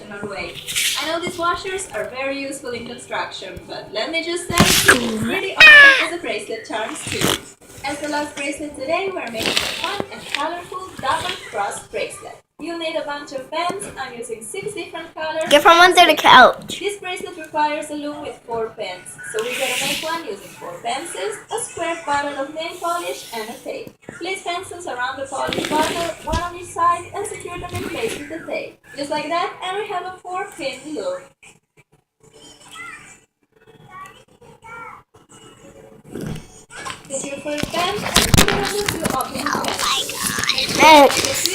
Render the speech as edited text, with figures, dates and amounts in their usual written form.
traditional way. I know these washers are very useful in construction, but let me just say, it's pretty awesome as a bracelet charms too. As the last bracelet today, we're making a fun and colorful double cross bracelet. You'll need a bunch of pens. I'm using 6 different colors. Get from under the couch. This bracelet requires a loom with 4 pens, so we're gonna make one using 4 pencils, a square bottle of nail polish, and a tape. Place pencils around the polish bottle, one on each side, and secure them in place with the tape. Just like that, and we have a 4-pin loom. Get your first pen and put it on the 2 opening pens. Next.